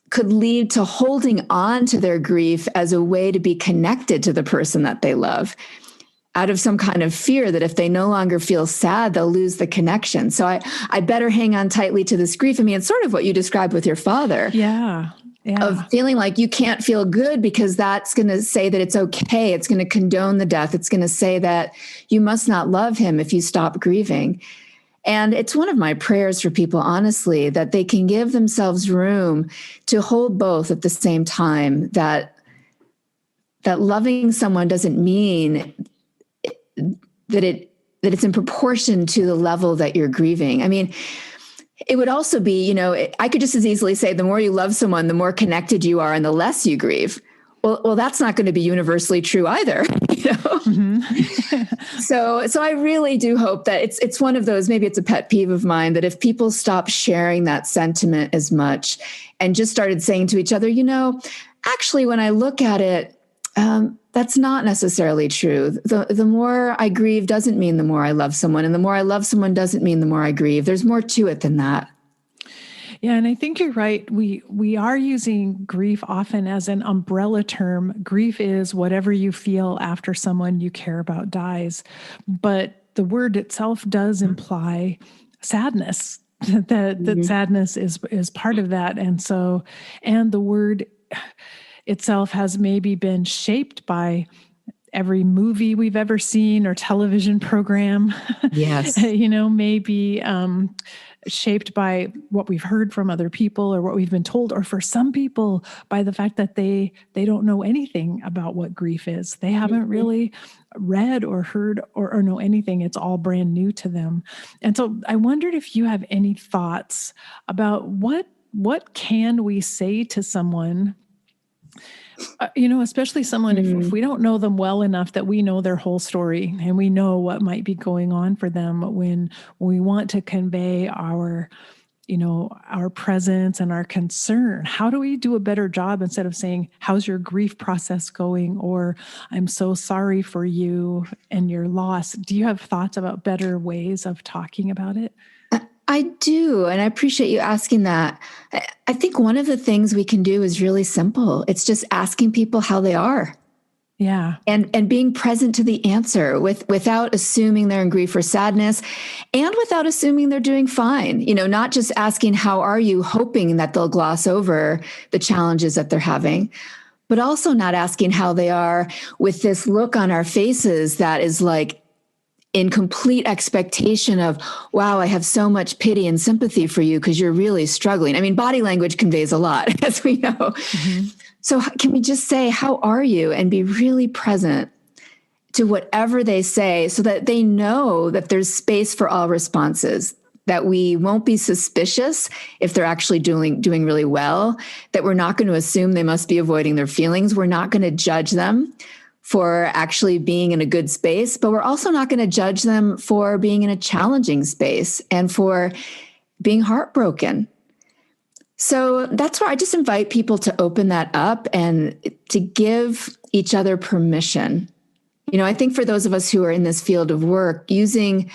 Speaker 2: could lead to holding on to their grief as a way to be connected to the person that they love, out of some kind of fear that if they no longer feel sad, they'll lose the connection. So I better hang on tightly to this grief. I mean, it's sort of what you described with your father.
Speaker 1: Yeah.
Speaker 2: Of feeling like you can't feel good because that's going to say that it's okay. It's going to condone the death. It's going to say that you must not love him if you stop grieving. And it's one of my prayers for people, honestly, that they can give themselves room to hold both at the same time, that loving someone doesn't mean that it's in proportion to the level that you're grieving. I mean, it would also be, I could just as easily say the more you love someone, the more connected you are and the less you grieve. Well, that's not going to be universally true either. Mm-hmm. So I really do hope that it's one of those, maybe it's a pet peeve of mine, that if people stop sharing that sentiment as much and just started saying to each other, actually, when I look at it, that's not necessarily true. The more I grieve doesn't mean the more I love someone, and the more I love someone doesn't mean the more I grieve. There's more to it than that.
Speaker 1: Yeah, and I think you're right. We are using grief often as an umbrella term. Grief is whatever you feel after someone you care about dies. But the word itself does imply sadness, that sadness is part of that. And the word itself has maybe been shaped by every movie we've ever seen or television program.
Speaker 2: Yes.
Speaker 1: Maybe shaped by what we've heard from other people or what we've been told, or for some people by the fact that they don't know anything about what grief is. They haven't really read or heard or know anything. It's all brand new to them. And so I wondered if you have any thoughts about what can we say to someone, especially someone, if we don't know them well enough that we know their whole story and we know what might be going on for them, when we want to convey our presence and our concern. How do we do a better job instead of saying, how's your grief process going? Or I'm so sorry for you and your loss. Do you have thoughts about better ways of talking about it?
Speaker 2: I do. And I appreciate you asking that. I think one of the things we can do is really simple. It's just asking people how they are.
Speaker 1: Yeah.
Speaker 2: And being present to the answer without assuming they're in grief or sadness, and without assuming they're doing fine. Not just asking, how are you, hoping that they'll gloss over the challenges that they're having, but also not asking how they are with this look on our faces that is like, in complete expectation of, wow, I have so much pity and sympathy for you because you're really struggling. I mean, body language conveys a lot, as we know. Mm-hmm. So can we just say, how are you? And be really present to whatever they say so that they know that there's space for all responses, that we won't be suspicious if they're actually doing really well, that we're not going to assume they must be avoiding their feelings. We're not going to judge them for actually being in a good space, but we're also not going to judge them for being in a challenging space and for being heartbroken. So that's where I just invite people to open that up and to give each other permission. I think for those of us who are in this field of work, it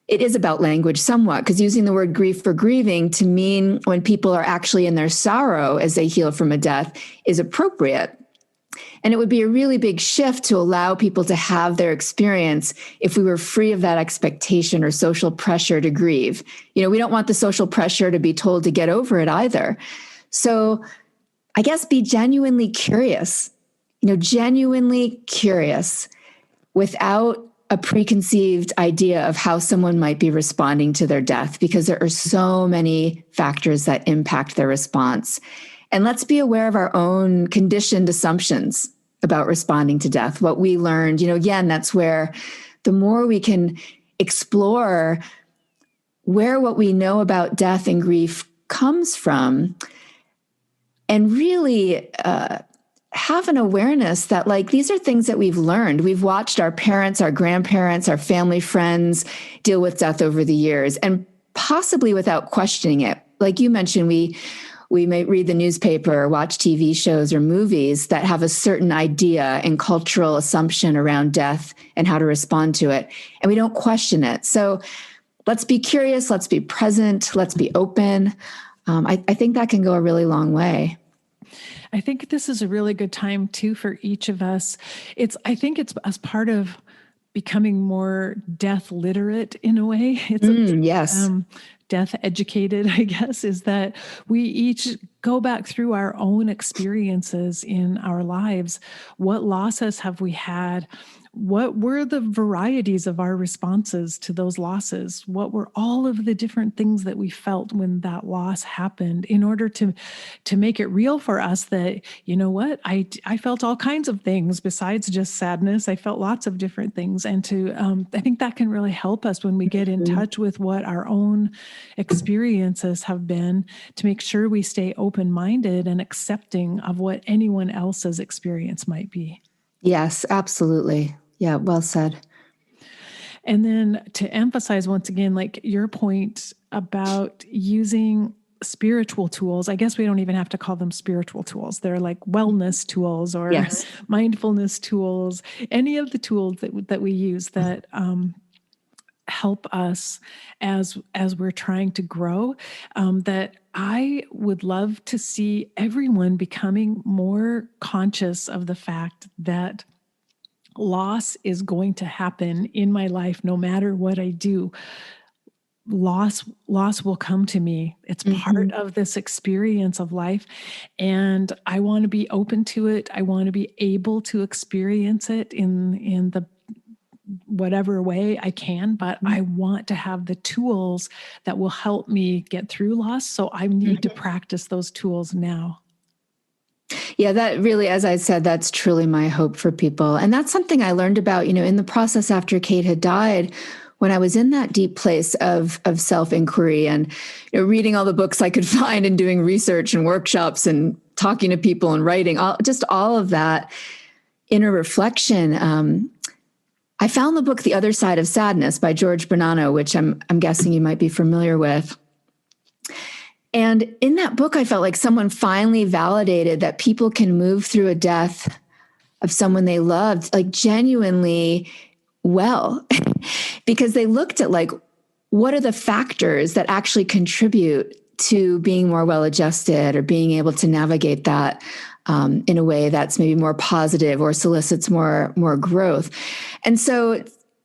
Speaker 2: is about language somewhat, because using the word grief for grieving to mean when people are actually in their sorrow as they heal from a death is appropriate. And it would be a really big shift to allow people to have their experience if we were free of that expectation or social pressure to grieve. We don't want the social pressure to be told to get over it either. So I guess be genuinely curious, genuinely curious without a preconceived idea of how someone might be responding to their death, because there are so many factors that impact their response. And let's be aware of our own conditioned assumptions about responding to death, what we learned. Again, that's where the more we can explore where what we know about death and grief comes from, and really have an awareness that, like, these are things that we've learned. We've watched our parents, our grandparents, our family friends deal with death over the years, and possibly without questioning it. Like you mentioned, we we may read the newspaper or watch TV shows or movies that have a certain idea and cultural assumption around death and how to respond to it. And we don't question it. So let's be curious. Let's be present. Let's be open. I think that can go a really long way.
Speaker 1: I think this is a really good time too for each of us. I think it's as part of becoming more death literate in a way.
Speaker 2: Yes.
Speaker 1: Death educated, I guess, is that we each go back through our own experiences in our lives. What losses have we had? What were the varieties of our responses to those losses? What were all of the different things that we felt when that loss happened, in order to make it real for us that, you know what, I felt all kinds of things besides just sadness. I felt lots of different things. And I think that can really help us when we get in touch with what our own experiences have been, to make sure we stay open-minded and accepting of what anyone else's experience might be.
Speaker 2: Yes, absolutely. Yeah, well said.
Speaker 1: And then to emphasize once again, like your point about using spiritual tools, I guess we don't even have to call them spiritual tools. They're like wellness tools or mindfulness tools, any of the tools that we use that help us as we're trying to grow, that I would love to see everyone becoming more conscious of the fact that loss is going to happen in my life no matter what I do. Loss will come to me. It's part of this experience of life. And I want to be open to it. I want to be able to experience it in the whatever way I can, but I want to have the tools that will help me get through loss. So I need to practice those tools now.
Speaker 2: Yeah, that really, as I said, that's truly my hope for people. And that's something I learned about, in the process after Kate had died, when I was in that deep place of self-inquiry and reading all the books I could find and doing research and workshops and talking to people and writing, all of that inner reflection. I found the book The Other Side of Sadness by George Bonanno, which I'm guessing you might be familiar with. And in that book, I felt like someone finally validated that people can move through a death of someone they loved, like genuinely well, because they looked at like, what are the factors that actually contribute to being more well-adjusted or being able to navigate that in a way that's maybe more positive or solicits more growth. And so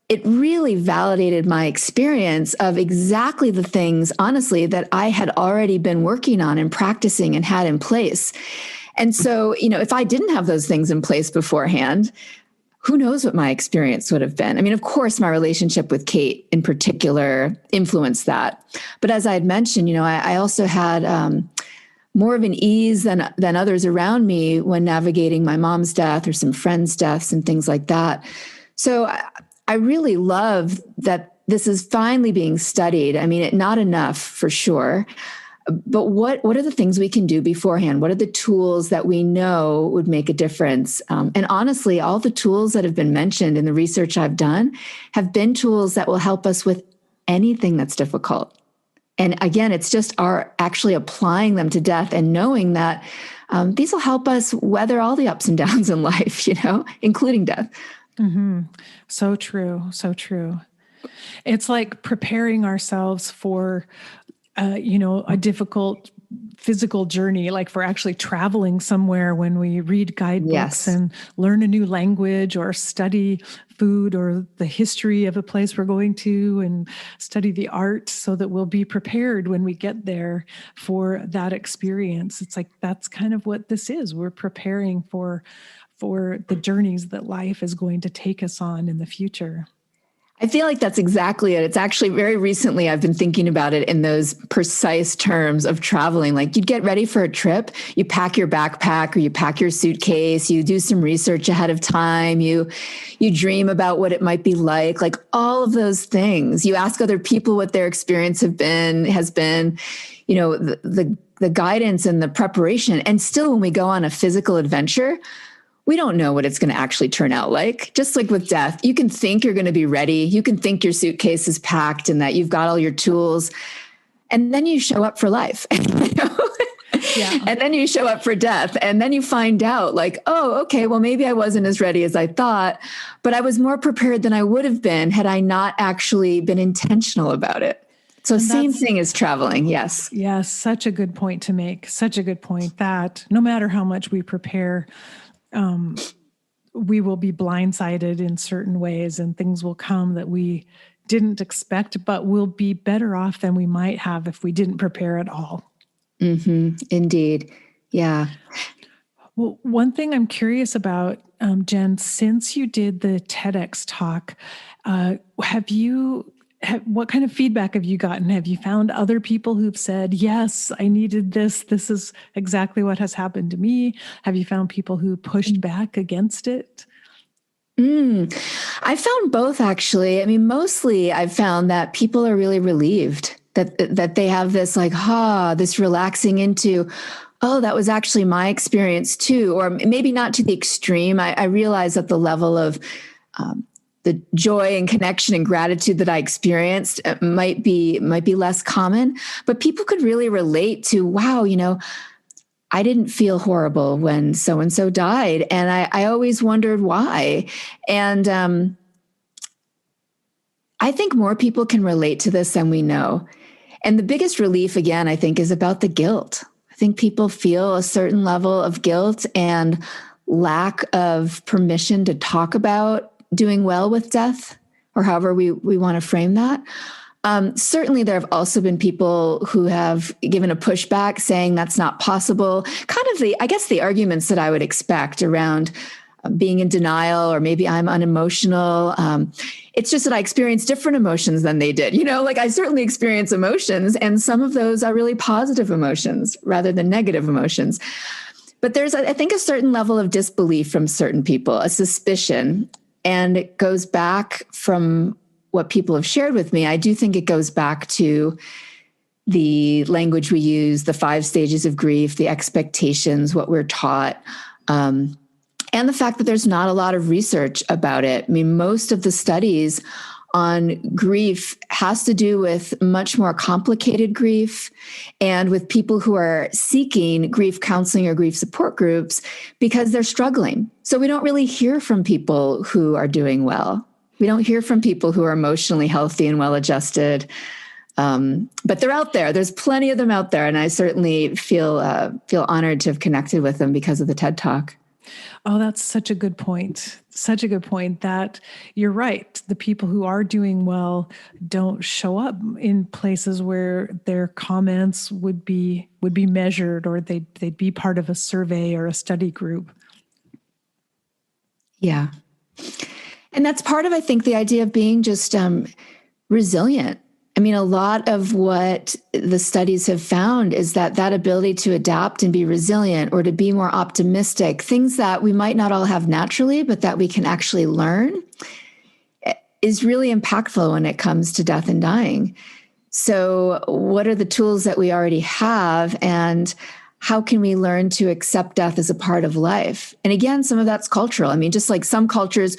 Speaker 2: it really validated my experience of exactly the things, honestly, that I had already been working on and practicing and had in place. And so, if I didn't have those things in place beforehand, who knows what my experience would have been? I mean, of course, my relationship with Kate in particular influenced that. But as I had mentioned, I also had more of an ease than others around me when navigating my mom's death or some friends' deaths and things like that. So I really love that this is finally being studied. I mean, not enough for sure, but what are the things we can do beforehand? What are the tools that we know would make a difference? And honestly, all the tools that have been mentioned in the research I've done have been tools that will help us with anything that's difficult. And again, it's just our actually applying them to death and knowing that these will help us weather all the ups and downs in life, including death.
Speaker 1: Mm-hmm. So true. So true. It's like preparing ourselves for, a difficult physical journey, like for actually traveling somewhere when we read guidebooks and learn a new language or study food or the history of a place we're going to and study the art so that we'll be prepared when we get there for that experience. It's like, that's kind of what this is. We're preparing for the journeys that life is going to take us on in the future.
Speaker 2: I feel like that's exactly it. It's actually very recently I've been thinking about it in those precise terms of traveling. Like you'd get ready for a trip, you pack your backpack or you pack your suitcase, you do some research ahead of time, you dream about what it might be like all of those things. You ask other people what their experience has been, the guidance and the preparation. And still when we go on a physical adventure, we don't know what it's going to actually turn out like. Just like with death, you can think you're going to be ready. You can think your suitcase is packed and that you've got all your tools. And then you show up for life.
Speaker 1: Yeah.
Speaker 2: And then you show up for death, and then you find out like, oh, okay, well, maybe I wasn't as ready as I thought, but I was more prepared than I would have been had I not actually been intentional about it. So same thing as traveling. Yes.
Speaker 1: Yes. Such a good point to make. Such a good point that no matter how much we prepare, we will be blindsided in certain ways, and things will come that we didn't expect, but we'll be better off than we might have if we didn't prepare at all.
Speaker 2: Mm-hmm. Indeed. Yeah.
Speaker 1: Well, one thing I'm curious about, Jen, since you did the TEDx talk, what kind of feedback have you gotten? Have you found other people who've said, yes, I needed this. This is exactly what has happened to me. Have you found people who pushed back against it?
Speaker 2: I found both, actually. I mean, mostly I've found that people are really relieved that they have this like, this relaxing into, oh, that was actually my experience too. Or maybe not to the extreme. I realize that the level of the joy and connection and gratitude that I experienced might be less common, but people could really relate to, wow, I didn't feel horrible when so-and-so died. And I always wondered why. And I think more people can relate to this than we know. And the biggest relief, again, I think, is about the guilt. I think people feel a certain level of guilt and lack of permission to talk about doing well with death, or however we want to frame that. Certainly, there have also been people who have given a pushback saying that's not possible. Kind of the arguments that I would expect around being in denial, or maybe I'm unemotional. It's just that I experience different emotions than they did. Like I certainly experience emotions, and some of those are really positive emotions rather than negative emotions. But there's, I think, a certain level of disbelief from certain people, a suspicion, and it goes back from what people have shared with me. I do think it goes back to the language we use, the 5 stages of grief, the expectations, what we're taught, and the fact that there's not a lot of research about it. I mean, most of the studies on grief has to do with much more complicated grief and with people who are seeking grief counseling or grief support groups because they're struggling. So we don't really hear from people who are doing well. We don't hear from people who are emotionally healthy and well-adjusted, but they're out there. There's plenty of them out there, and I certainly feel honored to have connected with them because of the TED Talk.
Speaker 1: Oh, that's such a good point. Such a good point that you're right. The people who are doing well don't show up in places where their comments would be measured, or they'd be part of a survey or a study group.
Speaker 2: Yeah. And that's part of, I think, the idea of being just resilient. I mean, a lot of what the studies have found is that ability to adapt and be resilient, or to be more optimistic, things that we might not all have naturally, but that we can actually learn, is really impactful when it comes to death and dying. So what are the tools that we already have, and how can we learn to accept death as a part of life? And again, some of that's cultural. I mean, just like some cultures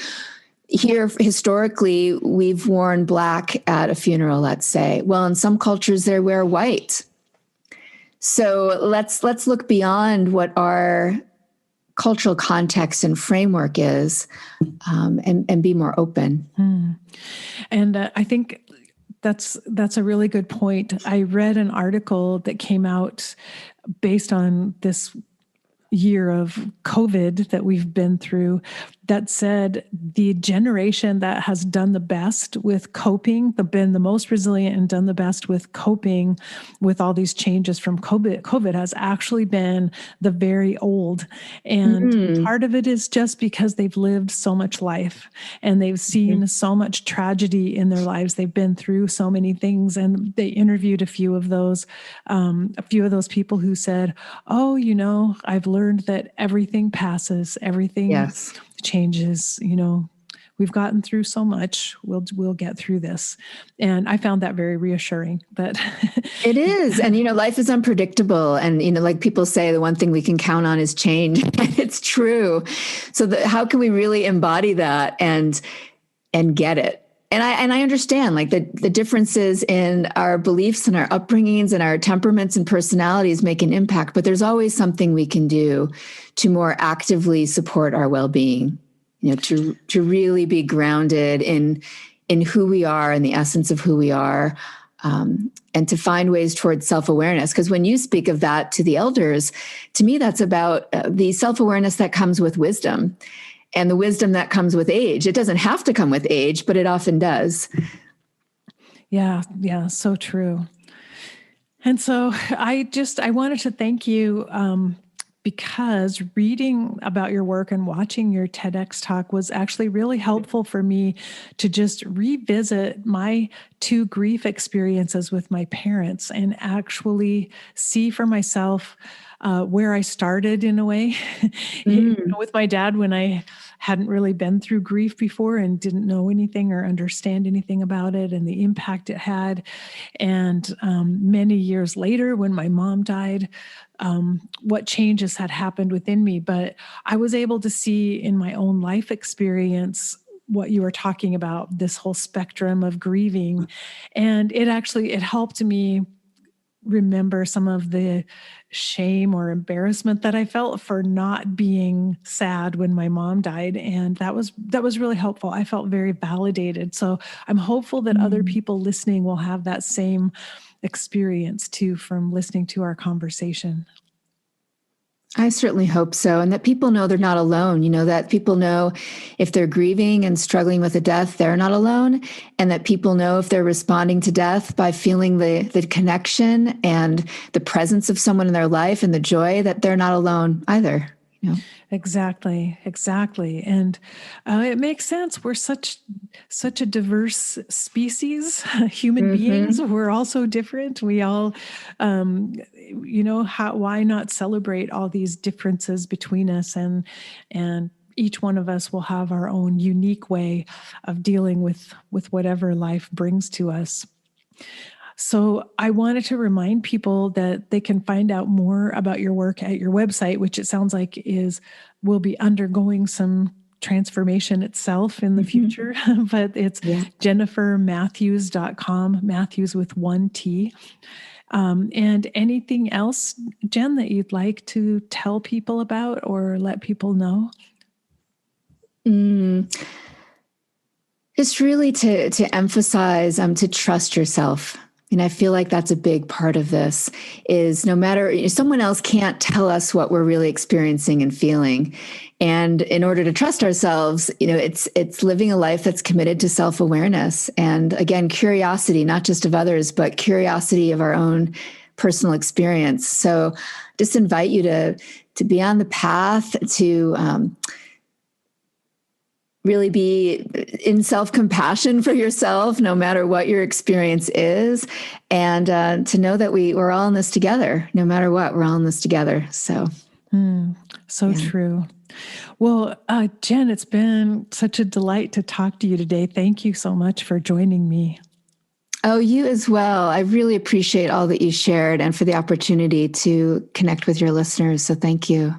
Speaker 2: here, historically, we've worn black at a funeral, let's say. Well, in some cultures, they wear white. So let's look beyond what our cultural context and framework is, and be more open.
Speaker 1: And I think that's a really good point. I read an article that came out based on this year of COVID that we've been through, that said the generation that has done the best with coping, been the most resilient and done the best with coping with all these changes from COVID has actually been the very old. And part of it is just because they've lived so much life and they've seen so much tragedy in their lives. They've been through so many things, and they interviewed a few of those people who said, oh, I've learned that everything passes, everything changes, we've gotten through so much. We'll get through this. And I found that very reassuring that
Speaker 2: it is. And, life is unpredictable. And, like people say, the one thing we can count on is change. It's true. So how can we really embody that and get it? I understand like the differences in our beliefs and our upbringings and our temperaments and personalities make an impact, but there's always something we can do to more actively support our well-being, to really be grounded in who we are and the essence of who we are, and to find ways towards self-awareness. Because when you speak of that to the elders, to me, that's about the self-awareness that comes with wisdom. And the wisdom that comes with age. It doesn't have to come with age, but it often does.
Speaker 1: Yeah, so true. And so I wanted to thank you because reading about your work and watching your TEDx talk was actually really helpful for me to just revisit my 2 grief experiences with my parents and actually see for myself where I started in a way. With my dad, when I hadn't really been through grief before and didn't know anything or understand anything about it and the impact it had. And many years later, when my mom died, what changes had happened within me. But I was able to see in my own life experience what you were talking about, this whole spectrum of grieving. And it helped me remember some of the shame or embarrassment that I felt for not being sad when my mom died. And that was really helpful. I felt very validated. So I'm hopeful that other people listening will have that same experience too from listening to our conversation.
Speaker 2: I certainly hope so. And that people know they're not alone, that people know if they're grieving and struggling with a death, they're not alone. And that people know if they're responding to death by feeling the connection and the presence of someone in their life and the joy, that they're not alone either.
Speaker 1: Exactly. And it makes sense. We're such a diverse species, human beings. We're all so different. We all, why not celebrate all these differences between us, and each one of us will have our own unique way of dealing with whatever life brings to us. So I wanted to remind people that they can find out more about your work at your website, which it sounds like will be undergoing some transformation itself in the future, but it's jennifermathews.com, Mathews with 1 T. And anything else, Jen, that you'd like to tell people about or let people know?
Speaker 2: Just really to emphasize, to trust yourself. And I feel like that's a big part of this is no matter, someone else can't tell us what we're really experiencing and feeling. And in order to trust ourselves, it's living a life that's committed to self-awareness. And again, curiosity, not just of others, but curiosity of our own personal experience. So just invite you to be on the path to, really be in self-compassion for yourself, no matter what your experience is, and to know that we're all in this together. No matter what, we're all in this together. So,
Speaker 1: true. Well, Jen, it's been such a delight to talk to you today. Thank you so much for joining me.
Speaker 2: Oh, you as well. I really appreciate all that you shared and for the opportunity to connect with your listeners. So thank you.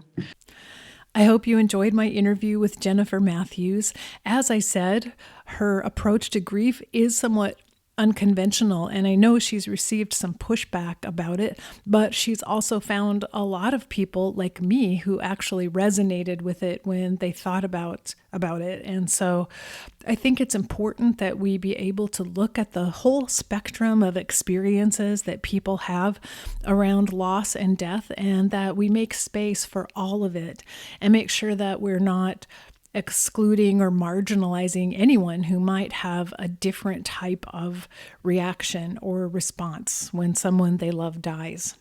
Speaker 1: I hope you enjoyed my interview with Jennifer Mathews. As I said, her approach to grief is somewhat unconventional, and I know she's received some pushback about it, but she's also found a lot of people like me who actually resonated with it when they thought about it. And so I think it's important that we be able to look at the whole spectrum of experiences that people have around loss and death, and that we make space for all of it and make sure that we're not excluding or marginalizing anyone who might have a different type of reaction or response when someone they love dies.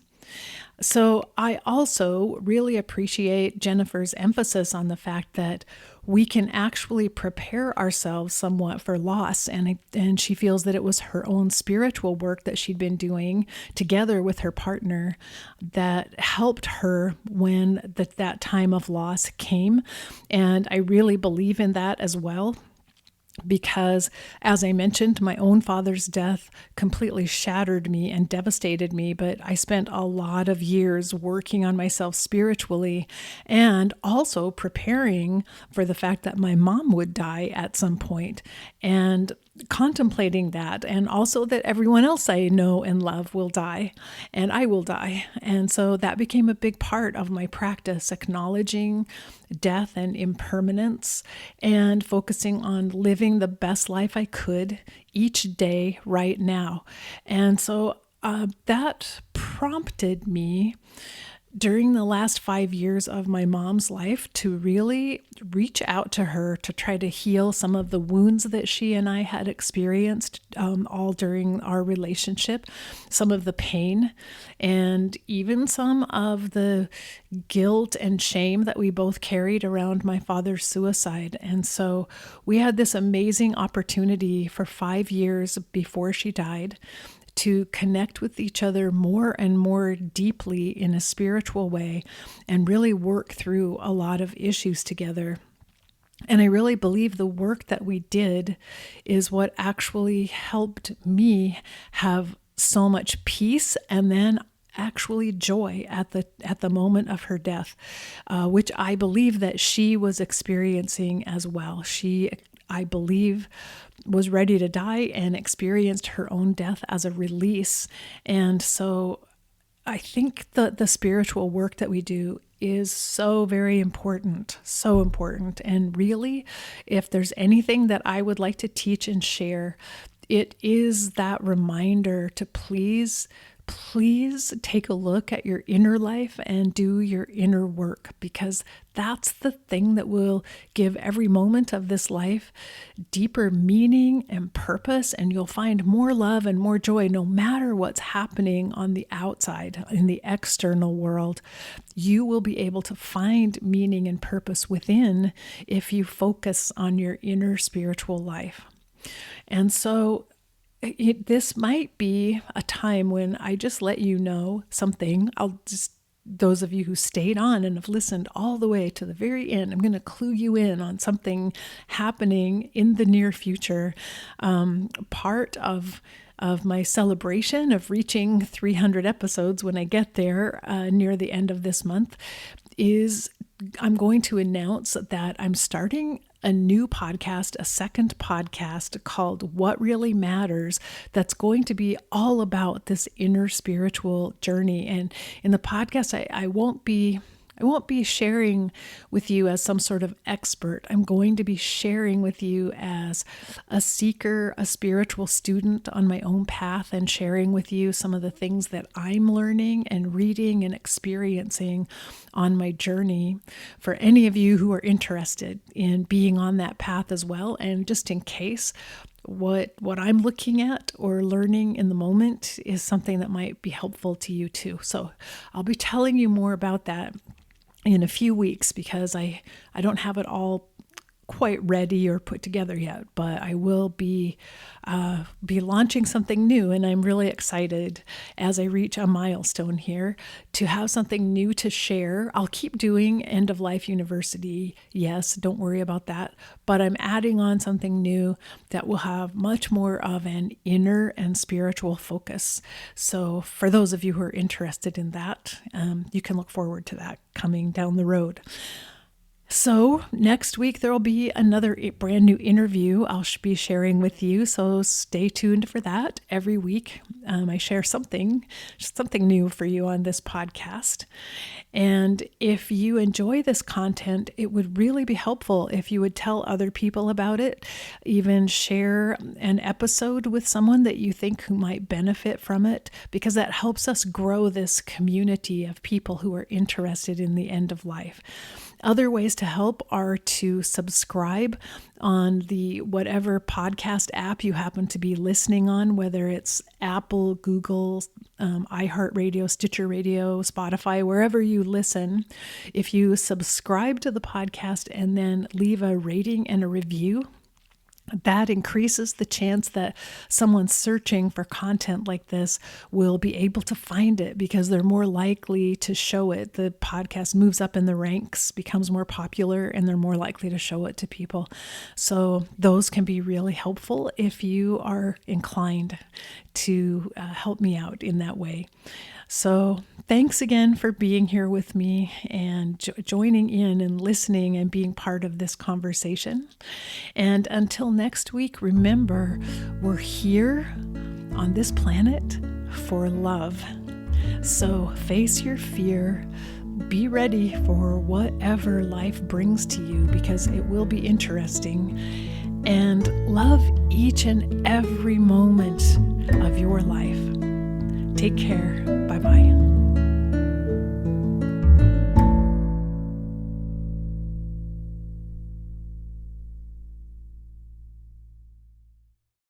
Speaker 1: So I also really appreciate Jennifer's emphasis on the fact that we can actually prepare ourselves somewhat for loss. And she feels that it was her own spiritual work that she'd been doing together with her partner that helped her when that time of loss came. And I really believe in that as well. Because, as I mentioned, my own father's death completely shattered me and devastated me, but I spent a lot of years working on myself spiritually and also preparing for the fact that my mom would die at some point. And contemplating that, and also that everyone else I know and love will die, and I will die. And so that became a big part of my practice, acknowledging death and impermanence and focusing on living the best life I could each day right now. And so that prompted me during the last 5 years of my mom's life to really reach out to her to try to heal some of the wounds that she and I had experienced all during our relationship, some of the pain, and even some of the guilt and shame that we both carried around my father's suicide. And so we had this amazing opportunity for 5 years before she died to connect with each other more and more deeply in a spiritual way and really work through a lot of issues together. And I really believe the work that we did is what actually helped me have so much peace and then actually joy at the moment of her death, which I believe that she was experiencing as well. She, I believe, was ready to die and experienced her own death as a release. And so I think the spiritual work that we do is so very important, so important. And really, if there's anything that I would like to teach and share, it is that reminder to please take a look at your inner life and do your inner work, because that's the thing that will give every moment of this life deeper meaning and purpose, and you'll find more love and more joy no matter what's happening on the outside, in the external world. You will be able to find meaning and purpose within if you focus on your inner spiritual life. And so this might be a time when I just let you know something. Those of you who stayed on and have listened all the way to the very end, I'm going to clue you in on something happening in the near future. Part of my celebration of reaching 300 episodes when I get there near the end of this month is I'm going to announce that I'm starting a new podcast, a second podcast called What Really Matters, that's going to be all about this inner spiritual journey. And in the podcast, I won't be sharing with you as some sort of expert. I'm going to be sharing with you as a seeker, a spiritual student on my own path, and sharing with you some of the things that I'm learning and reading and experiencing on my journey, for any of you who are interested in being on that path as well. And just in case what I'm looking at or learning in the moment is something that might be helpful to you too. So I'll be telling you more about that in a few weeks, because I don't have it all quite ready or put together yet, but I will be launching something new, and I'm really excited as I reach a milestone here to have something new to share. I'll keep doing End of Life University, yes, don't worry about that, but I'm adding on something new that will have much more of an inner and spiritual focus. So for those of you who are interested in that, you can look forward to that coming down the road. So next week, there will be another brand new interview I'll be sharing with you. So stay tuned for that. Every week, I share something new for you on this podcast. And if you enjoy this content, it would really be helpful if you would tell other people about it, even share an episode with someone that you think who might benefit from it, because that helps us grow this community of people who are interested in the end of life. Other ways to help are to subscribe on the whatever podcast app you happen to be listening on, whether it's Apple, Google, iHeartRadio, Stitcher Radio, Spotify, wherever you listen. If you subscribe to the podcast and then leave a rating and a review, that increases the chance that someone searching for content like this will be able to find it, because they're more likely to show it. The podcast moves up in the ranks, becomes more popular, and they're more likely to show it to people. So those can be really helpful if you are inclined to help me out in that way. So thanks again for being here with me and joining in and listening and being part of this conversation. And until next week, remember, we're here on this planet for love. So face your fear. Be ready for whatever life brings to you, because it will be interesting. And love each and every moment of your life. Take care.